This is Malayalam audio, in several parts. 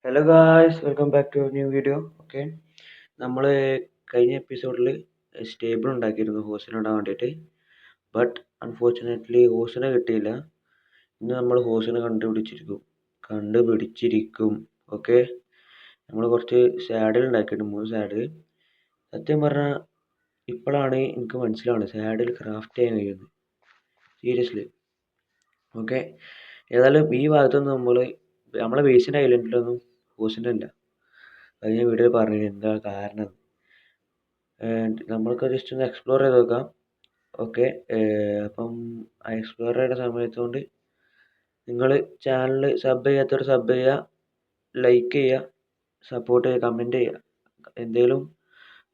Hello guys, welcome back to new video. Okay, നമ്മൾ കഴിഞ്ഞ എപ്പിസോഡിൽ സ്റ്റേബിൾ ഉണ്ടാക്കിയിരുന്നു ഹോസിനെ ഇടാൻ വേണ്ടിയിട്ട്. ബട്ട് അൺഫോർച്ചുനേറ്റ്ലി ഹോസിനെ കിട്ടിയില്ല. ഇന്ന് നമ്മൾ ഹോസിനെ കണ്ടുപിടിച്ചിരിക്കും. ഓക്കെ, നമ്മൾ കുറച്ച് സാഡിൽ ഉണ്ടാക്കിയിട്ടുണ്ട്, 3 സാഡിൽ. സത്യം പറഞ്ഞാൽ ഇപ്പോഴാണ് എനിക്ക് മനസ്സിലാവുന്നത് സാഡിൽ ക്രാഫ്റ്റ് ചെയ്യാൻ കഴിയുന്നത്, സീരിയസ്ലി. ഓക്കെ, ഏതായാലും ഈ ഭാഗത്തൊന്നും നമ്മളെ ബേസിൻ്റെ ഐലൻഡിലൊന്നും ഹോസിൻ്റെ ഇല്ല. അത് ഞാൻ വീഡിയോയിൽ പറഞ്ഞു എന്താ കാരണം. നമ്മൾക്ക് ജസ്റ്റ് ഒന്ന് എക്സ്പ്ലോർ ചെയ്ത് നോക്കാം. ഓക്കെ, അപ്പം ആ എക്സ്പ്ലോർ ചെയ്യുന്ന സമയത്തുകൊണ്ട് നിങ്ങൾ ചാനൽ സബ് ചെയ്യാത്തവർ സബ് ചെയ്യുക, ലൈക്ക് ചെയ്യുക, സപ്പോർട്ട് ചെയ്യുക, കമൻറ്റ് ചെയ്യുക. എന്തെങ്കിലും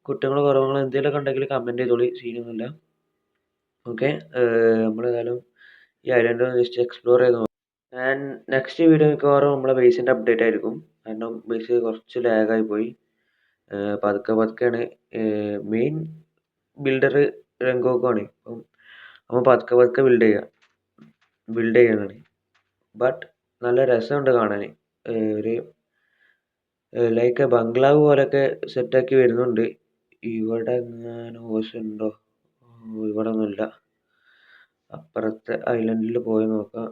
കുറ്റങ്ങളോ കുറവുകളോ എന്തെങ്കിലുമൊക്കെ ഉണ്ടെങ്കിൽ കമൻറ്റ് ചെയ്തോളി, സീനൊന്നുമില്ല. ഓക്കെ, നമ്മളേതായാലും ഈ ഐലൻഡ് ജസ്റ്റ് എക്സ്പ്ലോർ ചെയ്ത് നോക്കാം. ആൻഡ് നെക്സ്റ്റ് വീഡിയോ മിക്കവാറും നമ്മളെ ബേസിൻ്റെ അപ്ഡേറ്റ് ആയിരിക്കും. കാരണം ബേസ് കുറച്ച് ലാഗായി പോയി. പതുക്കെയാണ് മെയിൻ ബിൽഡർ രംഗോക്കാണ്. അപ്പം നമ്മൾ പതുക്കെ ബിൽഡ് ചെയ്യാനാണ്. ബട്ട് നല്ല രസമുണ്ട് കാണാൻ. ഒരു ലൈക്ക് ബംഗ്ലാവ് പോലെയൊക്കെ സെറ്റാക്കി വരുന്നുണ്ട്. ഇവിടെ എങ്ങാനും ഹോസ് ഉണ്ടോ? ഇവിടെ ഒന്നുമില്ല. അപ്പുറത്തെ ഐലൻഡിൽ പോയി നോക്കാം.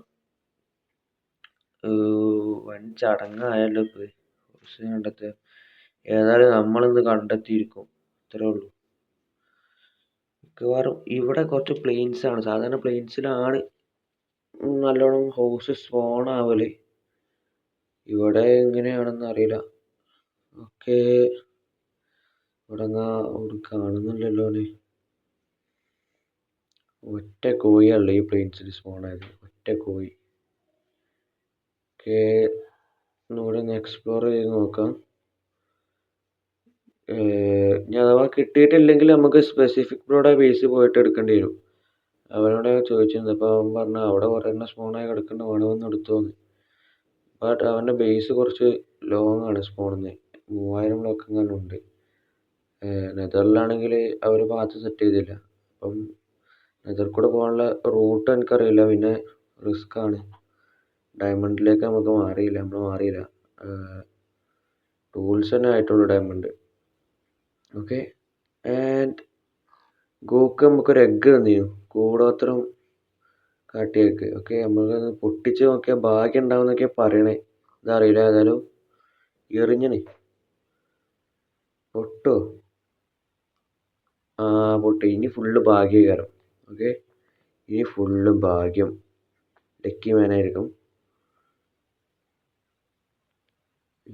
വൻ ചടങ്ങായല്ലോ ഇപ്പോൾ ഹോസ് കണ്ടെത്തുക. ഏതായാലും നമ്മളിന്ന് കണ്ടെത്തിയിരിക്കും, അത്രേ ഉള്ളൂ. മിക്കവാറും ഇവിടെ കുറച്ച് പ്ലെയിൻസ് ആണ്. സാധാരണ പ്ലെയിൻസിലാണ് നല്ലോണം ഹൗസ് സ്പോൺ ആവല്. ഇവിടെ എങ്ങനെയാണെന്ന് അറിയില്ല. ഓക്കെ, ഇവിടെ കാണുന്നില്ലല്ലോ. ഒറ്റ കോഴിയല്ല ഈ പ്ലെയിൻസിൽ സ്പോൺ ആയത്, ഒറ്റ കോഴി. ഓക്കെ, ഇവിടെ ഒന്ന് എക്സ്പ്ലോർ ചെയ്ത് നോക്കാം. ഇനി അഥവാ കിട്ടിയിട്ടില്ലെങ്കിൽ നമുക്ക് സ്പെസിഫിക് ബ്രോയുടെ ബേസ് പോയിട്ട് എടുക്കേണ്ടി വരും. അവനോട് ചോദിച്ചിരുന്നു. അപ്പോൾ അവൻ പറഞ്ഞു അവിടെ കുറേ എണ്ണം സ്പോണായി കിടക്കേണ്ട, വേണമെന്ന് എടുത്തോന്ന്. ബട്ട് അവൻ്റെ ബേസ് കുറച്ച് ലോങ് ആണ് സ്പോണിന്ന്. 3000 ബ്ലോക്ക് എങ്ങാനും ഉണ്ട്. നെതറിലാണെങ്കിൽ അവർ പാത്ത് സെറ്റ് ചെയ്തില്ല. അപ്പം നെതർ കൂടെ പോകാനുള്ള റൂട്ട് എനിക്കറിയില്ല. പിന്നെ റിസ്ക് ആണ്. ഡയമണ്ടിലേക്ക് നമ്മൾ മാറിയില്ല. ടൂൾസ് തന്നെ ആയിട്ടുള്ളൂ ഡയമണ്ട്. ഓക്കെ, ആൻഡ് ഗോക്ക് നമുക്കൊരു എഗ്ഗ് തന്നിരുന്നു, കൂടോത്രം കാട്ടിയേക്ക്. ഓക്കെ, നമുക്കത് പൊട്ടിച്ച് നോക്കിയാൽ ഭാഗ്യം ഉണ്ടാവുമെന്നൊക്കെയാണ് പറയണേ. ഇതറിയില്ല. ഏതായാലും എറിഞ്ഞണേ പൊട്ടോ. പൊട്ടി. ഇനി ഫുള്ള് ഭാഗ്യകാരം. ഓക്കെ, ഇനി ഫുള്ള് ഭാഗ്യം. ലക്കി മാൻ ആയിരിക്കും.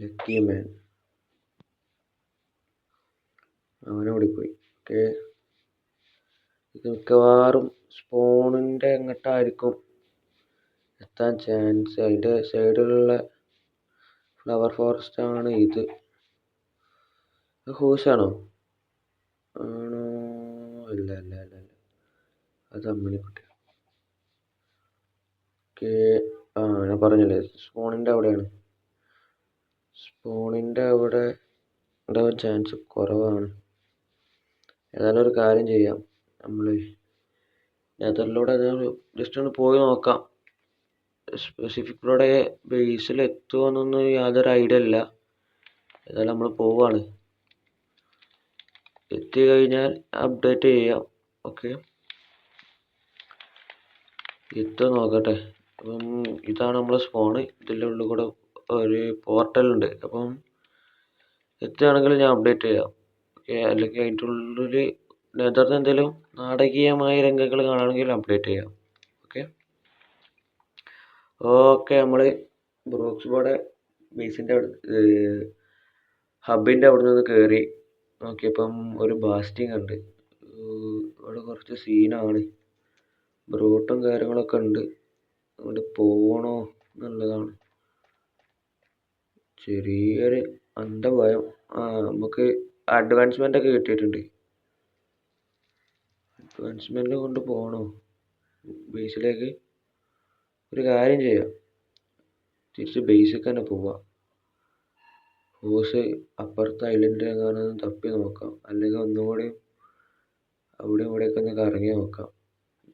ലക്കി മാൻ അവനോടി പോയി. ഓക്കെ, ഇത് മിക്കവാറും സ്പോണിൻ്റെ എങ്ങോട്ടായിരിക്കും എത്താൻ ചാൻസ്. അതിൻ്റെ സൈഡിലുള്ള ഫ്ലവർ ഫോറസ്റ്റ് ആണ് ഇത്. ഹൂസാണോ? ആണോ? അല്ല, അത് അമ്മിണിക്കുട്ടി. ഓക്കെ, ഞാൻ പറഞ്ഞില്ലേ സ്പോണിൻ്റെ അവിടെയാണ്. സ്പോണിൻ്റെ അവിടെ ഉണ്ടാവാൻ ചാൻസ് കുറവാണ്. ഏതായാലും ഒരു കാര്യം ചെയ്യാം, നമ്മൾ നെതറിലൂടെ ജസ്റ്റ് ഒന്ന് പോയി നോക്കാം. സ്പെസിഫിക് ബ്രോയുടെ ബേസിൽ എത്തുമോയെന്നൊന്നും യാതൊരു ഐഡിയ ഇല്ല. ഏതായാലും നമ്മൾ പോവാണ്. എത്തിക്കഴിഞ്ഞാൽ അപ്ഡേറ്റ് ചെയ്യാം. ഓക്കെ, എത്തുക നോക്കട്ടെ. അപ്പം ഇതാണ് നമ്മളെ സ്പോണ്. ഇതിൻ്റെ ഉള്ളിൽ കൂടെ ഒരു പോർട്ടൽ ഉണ്ട്. അപ്പം എത്തുകയാണെങ്കിൽ ഞാൻ അപ്ഡേറ്റ് ചെയ്യാം. ഓക്കെ, അല്ലെങ്കിൽ അതിൻ്റെ ഉള്ളിൽ നെതറിന് എന്തെങ്കിലും നാടകീയമായ രംഗങ്ങൾ കാണുകയാണെങ്കിൽ അപ്ഡേറ്റ് ചെയ്യാം. ഓക്കെ, നമ്മൾ ബ്രോക്സ്ബോർഡ് ബേസിൻ്റെ ഹബിൻ്റെ അവിടെ നിന്ന് കയറി നോക്കിയപ്പം ഒരു ബാസ്റ്റിംഗ് ഉണ്ട്. ഇവിടെ കുറച്ച് സീനാണ്. ബ്രൂട്ടും കാര്യങ്ങളൊക്കെ ഉണ്ട്. അങ്ങോട്ട് പോകണോ എന്നുള്ളതാണ് ചെറിയൊരു ഭയം. നമുക്ക് അഡ്വാൻസ്മെൻ്റ് ഒക്കെ കിട്ടിയിട്ടുണ്ട്. അഡ്വാൻസ്മെൻ്റ് കൊണ്ട് പോകണോ ബേസിലേക്ക്? ഒരു കാര്യം ചെയ്യാം, തിരിച്ച് ബേസിലേക്ക് തന്നെ പോവാം. ഹോസ് അപ്പുറത്തെ ഐലൻഡിൽ എങ്ങാനും തപ്പി നോക്കാം. അല്ലെങ്കിൽ ഒന്നുകൂടി അവിടെ ഇവിടെയൊക്കെ ഒന്ന് കറങ്ങി നോക്കാം.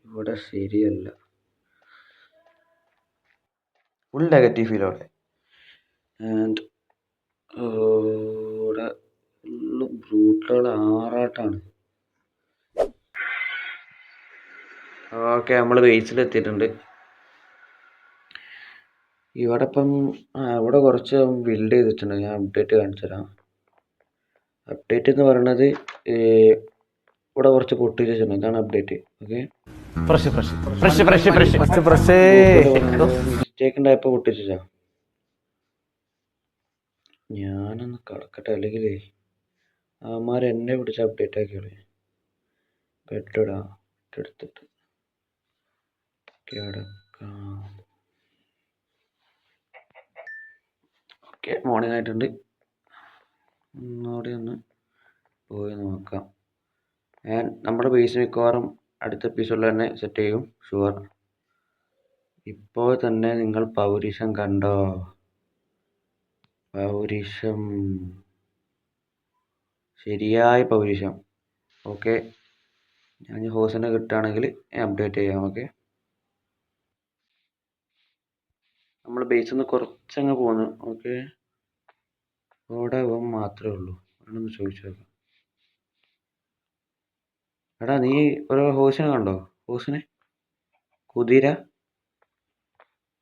ഇവിടെ ശരിയല്ല, ഫുൾ നെഗറ്റീവ് ഫീൽ അവിടെ. ആൻഡ് ഇവിടെ ഫുള്ള് ബ്രൂട്ടുകൾ ആറാട്ടാണ്. ഓക്കെ, നമ്മൾ ബേസിലെത്തിയിട്ടുണ്ട്. ഇവിടെ ഇപ്പം ഇവിടെ കുറച്ച് ബിൽഡ് ചെയ്തിട്ടുണ്ട്. ഞാൻ അപ്ഡേറ്റ് കാണിച്ചു തരാം. അപ്ഡേറ്റ് എന്ന് പറയുന്നത് ഇവിടെ കുറച്ച് പൊട്ടിച്ച് വെച്ചിട്ടുണ്ട്. ഇതാണ് അപ്ഡേറ്റ്. ഓക്കെ, മിസ്റ്റേക്ക് ഉണ്ടായപ്പോൾ പൊട്ടിച്ചു വെച്ചാ. ഞാനൊന്ന് കിടക്കട്ടെ, അല്ലെങ്കിൽ അവന്മാർ എന്നെ പിടിച്ച് അപ്ഡേറ്റ് ആക്കിയോളെ. ബെഡിടാ എടുത്തിട്ട് കിടക്കാം. ഓക്കെ, മോർണിംഗ് ആയിട്ടുണ്ട്. ഒന്നുകൂടി ഒന്ന് പോയി നോക്കാം. ഞാൻ നമ്മുടെ ബേസ് മിക്കവാറും അടുത്ത എപ്പിസോഡിൽ തന്നെ സെറ്റ് ചെയ്യും, ഷുവർ. ഇപ്പോൾ തന്നെ നിങ്ങൾ പൗരുഷം കണ്ടോ? പൗരുഷം, ശരിയായ പൗരുഷം. ഓക്കെ, ഞാൻ ഹോസിനെ കിട്ടുകയാണെങ്കിൽ അപ്ഡേറ്റ് ചെയ്യാം. ഓക്കെ, നമ്മൾ ബേസിൽ നിന്ന് കുറച്ചങ്ങ് പോന്നു. ഓക്കെ, അവിടെ മാത്രമേ ഉള്ളൂ. അതൊന്ന് ചോദിച്ചു നോക്കാം. എടാ, നീ ഒരു ഹോസിനെ കണ്ടോ? ഹോസിനെ,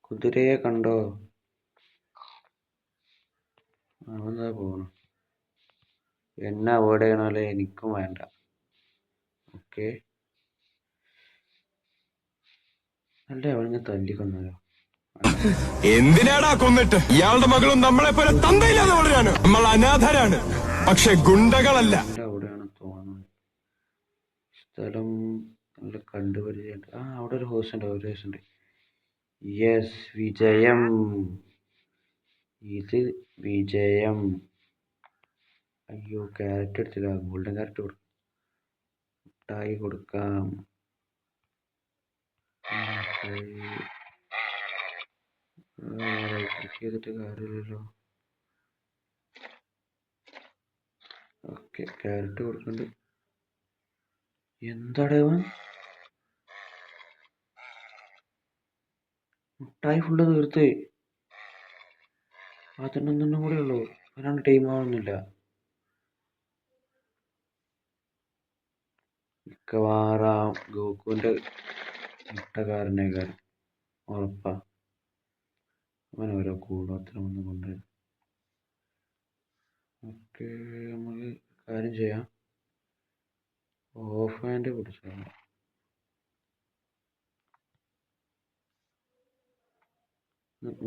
കുതിരയെ കണ്ടോ? അവനെന്താ പോകണം? എന്നെ അവോയ്ഡ് ചെയ്യണമല്ലേ? എനിക്കും വേണ്ട. ഓക്കെ, അല്ലേ അവനെ തല്ലിക്കൊന്നല്ലോ. എന്തിനാടാ കൊന്നിട്ട്? ഇയാളുടെ മകളും നമ്മളെ പോലെ തന്തയില്ലാതെ വളരാണ്. നമ്മൾ അനാഥരാണ്, പക്ഷെ ഗുണ്ടകളല്ല. അവിടെയാണ് തോന്നുന്നത്. സ്ഥലം നല്ല കണ്ടുപരിചയമുണ്ട്. അവിടെ ഒരു ഹോസ് ഉണ്ട്. യെസ്, വിജയം. ഇത് വിജയം. അയ്യോ, ക്യാരറ്റ് എടുത്തില്ല. ഗോൾഡൻ ക്യാരറ്റ് മിഠായി കൊടുക്കാം. ക്ലിക്ക് ചെയ്തിട്ട് കാര്യമില്ലല്ലോ. ഓക്കെ, ക്യാരറ്റ് കൊടുക്കണ്ട്. എന്താടേ മിഠായി ഫുള്ള് തീർത്ത്. 11 കൂടെ ഉള്ളൂ. അതിനാണ് ടൈം ആവുന്നില്ല. മിക്കവാറും ഗോകുവിൻ്റെ മുട്ടക്കാരനേക്കാൾ ഉറപ്പാ. അവൻ ഓരോ കൂടോത്രം ഒന്നും കൊണ്ട്. ഓക്കെ, നമുക്ക് കാര്യം ചെയ്യാം. ഓഫ് ഹാൻഡ് പിടിച്ചാൽ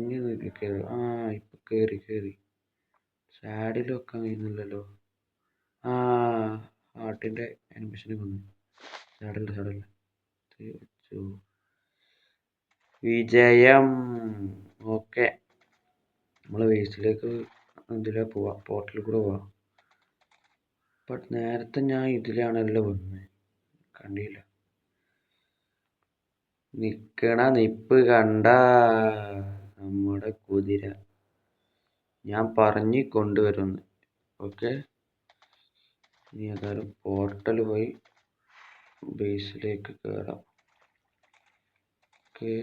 ഇനി കയറി. ഇപ്പൊ കയറി. സാഡിൽ വെക്കാൻ കഴിയുന്നില്ലല്ലോ. ഹാർട്ടിൻ്റെ അനിമേഷനെ വന്നു. സാഡല്ല വിജയം. ഓക്കെ, നമ്മൾ വേസ്റ്റിലേക്ക് ഇതിലേ പോവാം, പോർട്ടലിൽ കൂടെ പോവാം. ബട്ട് നേരത്തെ ഞാൻ ഇതിലാണല്ലോ വന്നത്, കണ്ടില്ല. നിക്കണ നിപ്പ് കണ്ട നമ്മുടെ കുതിര. ഞാൻ പറഞ്ഞ് കൊണ്ടുവരുന്നു. ഓക്കെ, ഇനി ഏതായാലും പോർട്ടൽ പോയി ബേസിലേക്ക് കയറാം. ഓക്കെ,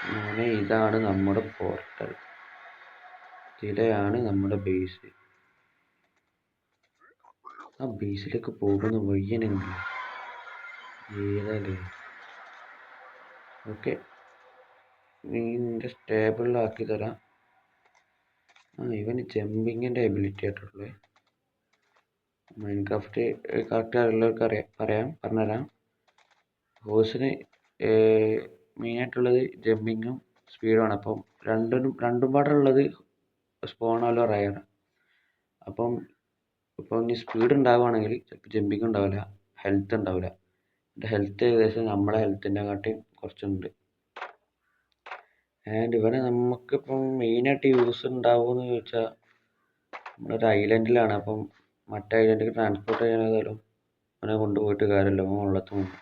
അങ്ങനെ ഇതാണ് നമ്മുടെ പോർട്ടൽ. ഇതിലെയാണ് നമ്മുടെ ബേസ്. ആ ബേസിലേക്ക് പോകുന്ന വയ്യനെങ്കിൽ ഏതല്ലേ. ഓക്കെ, നീ നിൻ്റെ സ്റ്റേബിളിലാക്കി തരാം. ഇവന് ജമ്പിങ്ങിൻ്റെ എബിലിറ്റി ആയിട്ടുള്ളത്. മൈൻക്രാഫ്റ്റ് കറക്റ്റ് എല്ലാവർക്കും പറഞ്ഞുതരാം. ഹോസിന് മെയിനായിട്ടുള്ളത് ജമ്പിങ്ങും സ്പീഡുമാണ്. അപ്പം രണ്ടും പാടുള്ളത് സ്പോണാലോ റയറാണ്. അപ്പം ഇനി സ്പീഡ് ഉണ്ടാവുകയാണെങ്കിൽ ചിലപ്പോൾ ജമ്പിങ് ഉണ്ടാവില്ല, ഹെൽത്ത് ഉണ്ടാവില്ല. എൻ്റെ ഹെൽത്ത് ഏകദേശം നമ്മളെ ഹെൽത്തിൻ്റെ കാട്ടി കുറച്ചുണ്ട്. ആൻഡ് ഇവനെ നമുക്കിപ്പം മെയിനായിട്ട് യൂസ് ഉണ്ടാവുമെന്ന് ചോദിച്ചാൽ നമ്മളൊരു ഐലൻഡിലാണ്. അപ്പം മറ്റേ ഐലൻഡിലേക്ക് ട്രാൻസ്പോർട്ട് ചെയ്യാനായാലും അവനെ കൊണ്ടുപോയിട്ട് കാര്യമില്ല, അവൻ വെള്ളത്തിൽ മുങ്ങും.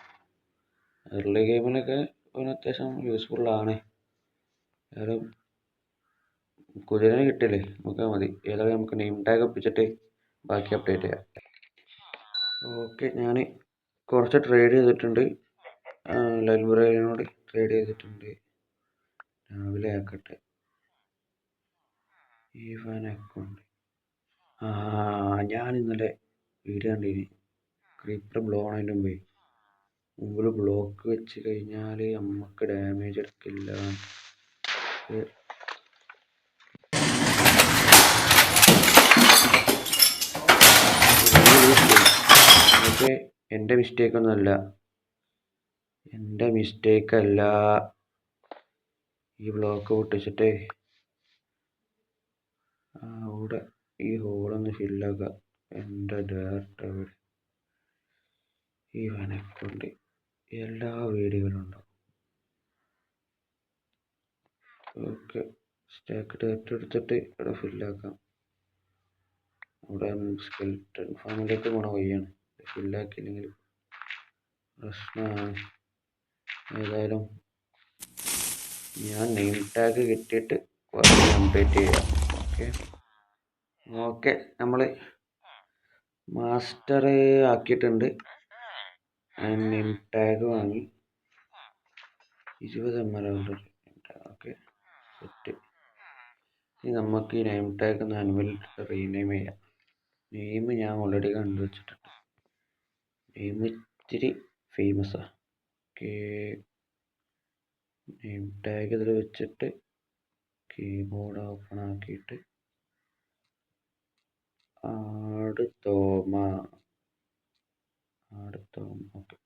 എർലി ഗെയിമിലൊക്കെ അവന് അത്യാവശ്യം യൂസ്ഫുള്ളാണ്. ഏതായാലും കുതിരനെ കിട്ടില്ലേ, നമുക്ക് മതി. ഏതായാലും നമുക്ക് നെയിം ടാഗ് ഒപ്പിച്ചിട്ട് ബാക്കി അപ്ഡേറ്റ് ചെയ്യാം. ഓക്കെ, ഞാൻ കുറച്ച് ട്രേഡ് ചെയ്തിട്ടുണ്ട്. ലൈബ്രറിനോട് ട്രേഡ് ചെയ്തിട്ടുണ്ട്. രാവിലെ ആക്കട്ടെ. Even account. ഞാൻ ഇന്നലെ വീഡിയോ കണ്ടിന്. ക്രീപ്പർ ബ്ലോക്ക് ആയതിൻ്റെ മുമ്പിൽ ബ്ലോക്ക് വെച്ച് കഴിഞ്ഞാൽ നമുക്ക് ഡാമേജ് എടുക്കില്ല. പക്ഷേ എൻ്റെ മിസ്റ്റേക്കൊന്നുമല്ല, ഈ ബ്ലോക്ക് പൊട്ടിച്ചിട്ടേ അവിടെ ഈ ഹോളൊന്ന് ഫില്ലാക്കാം. എൻ്റെ ഡയറക്റ്റ് ഈ വനക്കൊണ്ട് എല്ലാ വീഡിയോയിലും ഉണ്ടാവും. ഓക്കെ, സ്റ്റാക്ക് ഡയറക്റ്റ് എടുത്തിട്ട് ഇവിടെ ഫില്ലാക്കാം. അവിടെ സ്കെൽറ്റൺ ഫാമിലേക്ക് പോണ വഴിയാണ്. ഫില്ലാക്കിയില്ലെങ്കിൽ പ്രശ്നമാണ്. ഏതായാലും ഞാൻ നെയിം ടാഗ് കിട്ടിയിട്ട് അപ്ഡേറ്റ് ചെയ്യാം. ഓക്കെ, നമ്മൾ മാസ്റ്റർ ആക്കിയിട്ടുണ്ട്. നെയിം ടാഗ് വാങ്ങി 20 ml. Okay, set. ഇനി നമുക്ക് ഈ നെയിം ടാഗ് ഒന്ന് ആനുവൽ റീനെയിം ചെയ്യാം. നെയിം ഞാൻ ഓൾറെഡി കണ്ടുവച്ചിട്ടുണ്ട്. നെയിം ഇത്തിരി ഫേമസാണ്. ഓക്കെ, നെയിം ടാഗ് ഇതിൽ വെച്ചിട്ട് കീബോർഡ് ഓപ്പൺ ആക്കിയിട്ട് ആട് തോമ. ഓക്കെ,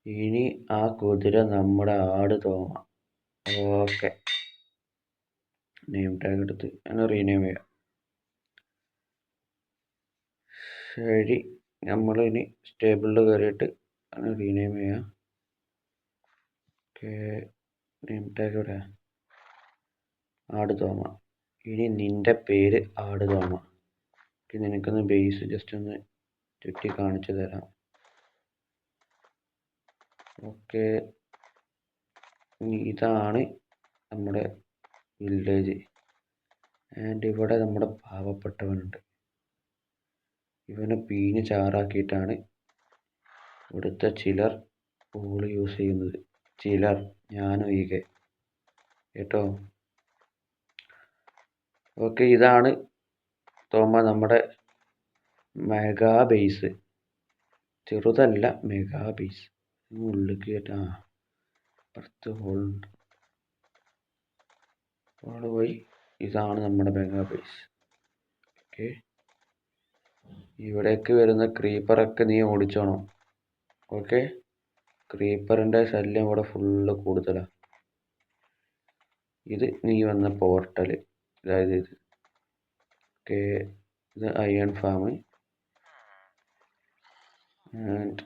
ഇനി ആ കുതിര നമ്മുടെ ആട് തോമ. ഓക്കെ, നെയിം ടാഗ് എടുത്ത് അങ്ങനെ റീനെയിം ചെയ്യാം. ശരി, നമ്മളിനി സ്റ്റേബിളിൽ കയറിയിട്ട് അങ്ങനെ റീനെയിം ചെയ്യാം. ഓക്കെ, നെയിം ടാഗ് ഇവിടെ ആട് തോമ. ഇനി നിൻ്റെ പേര് ആട് തോമ. നിനക്കൊന്ന് ബേസ് ജസ്റ്റ് ഒന്ന് ചുറ്റി കാണിച്ചു തരാം. ഓക്കെ, ഇതാണ് നമ്മുടെ വില്ലേജ്. ആൻഡ് ഇവിടെ നമ്മുടെ പാവപ്പെട്ടവനുണ്ട്. ഇവനെ പീഞ്ഞ് ചാറാക്കിയിട്ടാണ് ഇവിടുത്തെ ചിലർ പൂള് യൂസ് ചെയ്യുന്നത്. ചിലർ, ഞാനൊഴികെ കേട്ടോ. ഓക്കെ, ഇതാണ് തോമ നമ്മുടെ മെഗാ ബേസ്. ചെറുതല്ല, മെഗാ ബേസ്. ഉള്ളിൽ കേട്ടാ പുറത്ത് ഹോളുണ്ട്. ഹോള് പോയി. ഇതാണ് നമ്മുടെ മെഗാ ബേസ്. ഓക്കെ, ഇവിടേക്ക് വരുന്ന ക്രീപ്പറൊക്കെ നീ ഓടിച്ചോണം. ഓക്കെ, ക്രീപ്പറിൻ്റെ ശല്യം ഇവിടെ ഫുള്ള് കൂടുതലാണ്. ഇത് നീ വന്ന പോർട്ടൽ, അതായത് ഇത്. ഓക്കെ, ഇത് അയൺ ഫാം. ആൻഡ്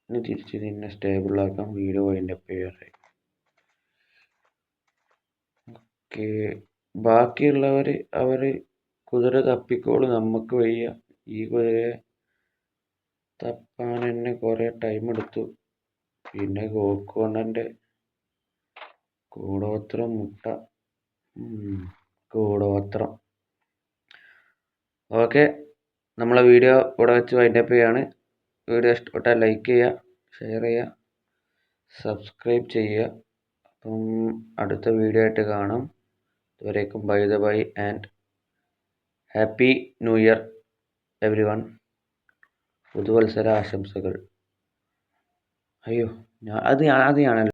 ഇനി തിരിച്ച് നിന്നെ സ്റ്റേബിളാക്കാം. വീഡിയോ വൈൻഡപ്പ് ചെയ്യാറായി. ഓക്കെ, ബാക്കിയുള്ളവർ കുതിര തപ്പിക്കോളൂ, നമുക്ക് വയ്യ. ഈ കുതിരയെ തപ്പാൻ തന്നെ കുറേ ടൈം എടുത്തു. പിന്നെ ഗോക്കോണ്ണൻ്റെ കൂടോത്രം മുട്ട. കൂടോത്രം. ഓക്കെ, നമ്മളെ വീഡിയോ ഇവിടെ വെച്ച് വൈൻഡപ്പ് ചെയ്യാണ്. വീഡിയോ ഇഷ്ടപ്പെട്ടാൽ ലൈക്ക് ചെയ്യുക, ഷെയർ ചെയ്യുക, സബ്സ്ക്രൈബ് ചെയ്യുക. അപ്പം അടുത്ത വീഡിയോ ആയിട്ട് കാണാം. അതുവരേക്കും bye and happy new year everyone. പുതുവത്സര ആശംസകൾ. അയ്യോ, അത് ഞാനല്ലോ